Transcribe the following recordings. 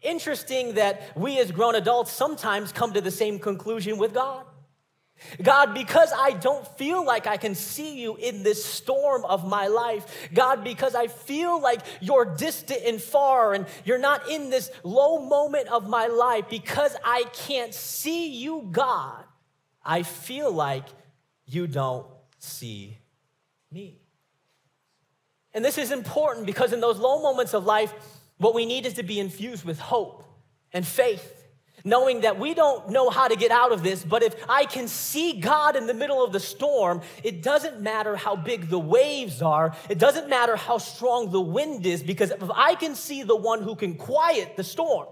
Interesting that we as grown adults sometimes come to the same conclusion with God. God, because I don't feel like I can see you in this storm of my life. God, because I feel like you're distant and far and you're not in this low moment of my life. Because I can't see you, God, I feel like you don't see me. And this is important because in those low moments of life, what we need is to be infused with hope and faith. Knowing that we don't know how to get out of this, but if I can see God in the middle of the storm, it doesn't matter how big the waves are. It doesn't matter how strong the wind is, because if I can see the one who can quiet the storm,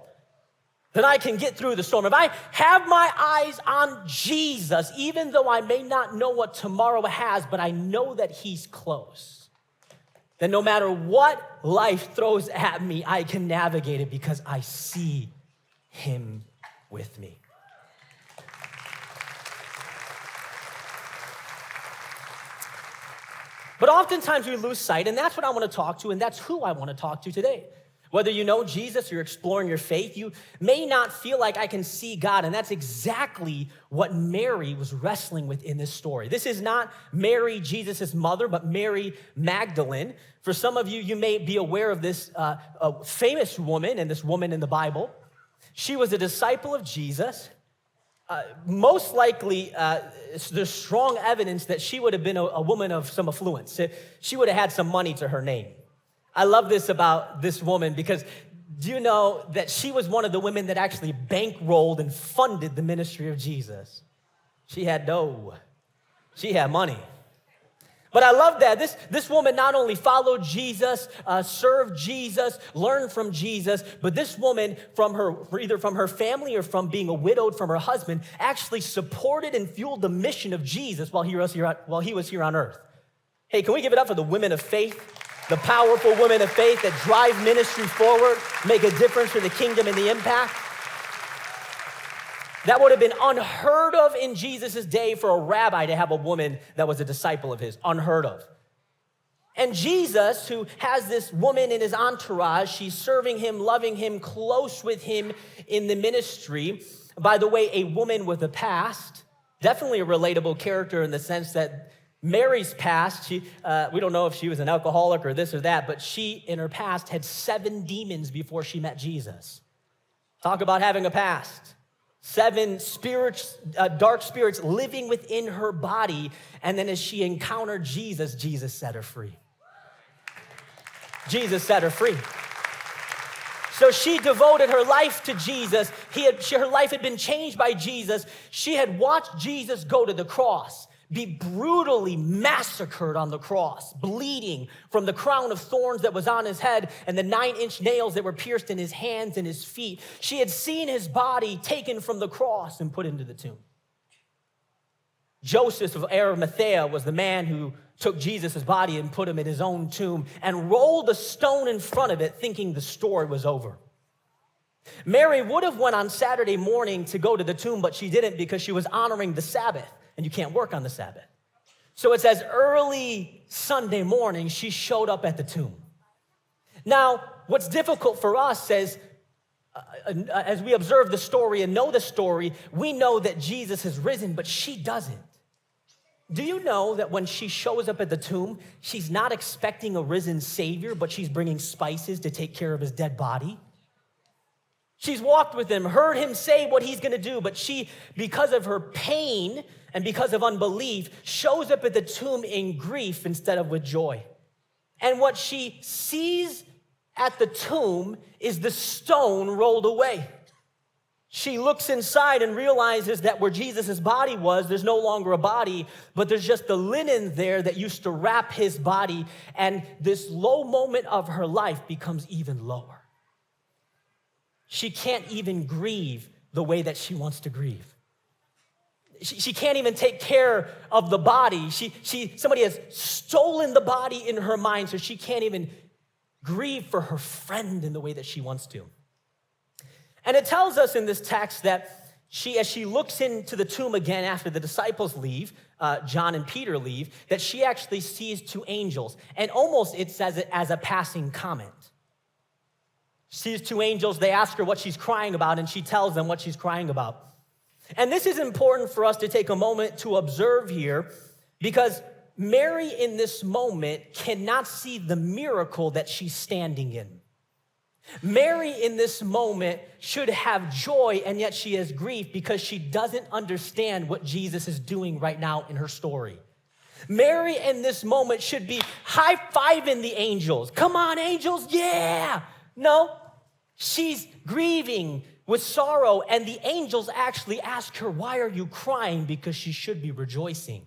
then I can get through the storm. If I have my eyes on Jesus, even though I may not know what tomorrow has, but I know that he's close, then no matter what life throws at me, I can navigate it because I see him with me. But oftentimes we lose sight, and that's what I want to talk to, and that's who I want to talk to today. Whether you know Jesus or you're exploring your faith, you may not feel like I can see God, and that's exactly what Mary was wrestling with in this story. This is not Mary, Jesus' mother, but Mary Magdalene. For some of you, you may be aware of this famous woman, and this woman in the Bible. She was a disciple of Jesus. Most likely, there's strong evidence that she would have been a woman of some affluence. She would have had some money to her name. I love this about this woman because do you know that she was one of the women that actually bankrolled and funded the ministry of Jesus? She had dough. She had money. But I love that. This woman not only followed Jesus, served Jesus, learned from Jesus, but this woman, either from her family or from being a widowed from her husband, actually supported and fueled the mission of Jesus while he was here on earth. Hey, can we give it up for the women of faith, the powerful women of faith that drive ministry forward, make a difference for the kingdom and the impact? That would have been unheard of in Jesus' day for a rabbi to have a woman that was a disciple of his. Unheard of. And Jesus, who has this woman in his entourage, she's serving him, loving him, close with him in the ministry. By the way, a woman with a past, definitely a relatable character in the sense that Mary's past, we don't know if she was an alcoholic or this or that, but she, in her past, had 7 demons before she met Jesus. Talk about having a past. 7 spirits, dark spirits living within her body. And then as she encountered Jesus, Jesus set her free. Jesus set her free. So she devoted her life to Jesus. Her life had been changed by Jesus. She had watched Jesus go to the cross, be brutally massacred on the cross, bleeding from the crown of thorns that was on his head and the 9-inch nails that were pierced in his hands and his feet. She had seen his body taken from the cross and put into the tomb. Joseph of Arimathea was the man who took Jesus' body and put him in his own tomb and rolled a stone in front of it thinking the story was over. Mary would have went on Saturday morning to go to the tomb, but she didn't because she was honoring the Sabbath. And you can't work on the Sabbath. So it says early Sunday morning, she showed up at the tomb. Now, what's difficult for us is, as we observe the story and know the story, we know that Jesus has risen, but she doesn't. Do you know that when she shows up at the tomb, she's not expecting a risen Savior, but she's bringing spices to take care of his dead body? She's walked with him, heard him say what he's going to do, but she, because of her pain and because of unbelief, shows up at the tomb in grief instead of with joy. And what she sees at the tomb is the stone rolled away. She looks inside and realizes that where Jesus' body was, there's no longer a body, but there's just the linen there that used to wrap his body, and this low moment of her life becomes even lower. She can't even grieve the way that she wants to grieve. She can't even take care of the body. Somebody has stolen the body in her mind, so she can't even grieve for her friend in the way that she wants to. And it tells us in this text that as she looks into the tomb again after the disciples leave, John and Peter leave, that she actually sees 2 angels. And almost it says it as a passing comment. She sees two angels. They ask her what she's crying about, and she tells them what she's crying about. And this is important for us to take a moment to observe here, because Mary in this moment cannot see the miracle that she's standing in. Mary in this moment should have joy, and yet she has grief because she doesn't understand what Jesus is doing right now in her story. Mary in this moment should be high-fiving the angels. Come on, angels, yeah! No, she's grieving with sorrow, and the angels actually ask her, why are you crying? Because she should be rejoicing.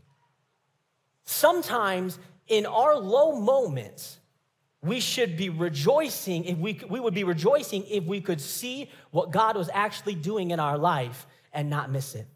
Sometimes in our low moments, we should be rejoicing. If we would be rejoicing if we could see what God was actually doing in our life and not miss it.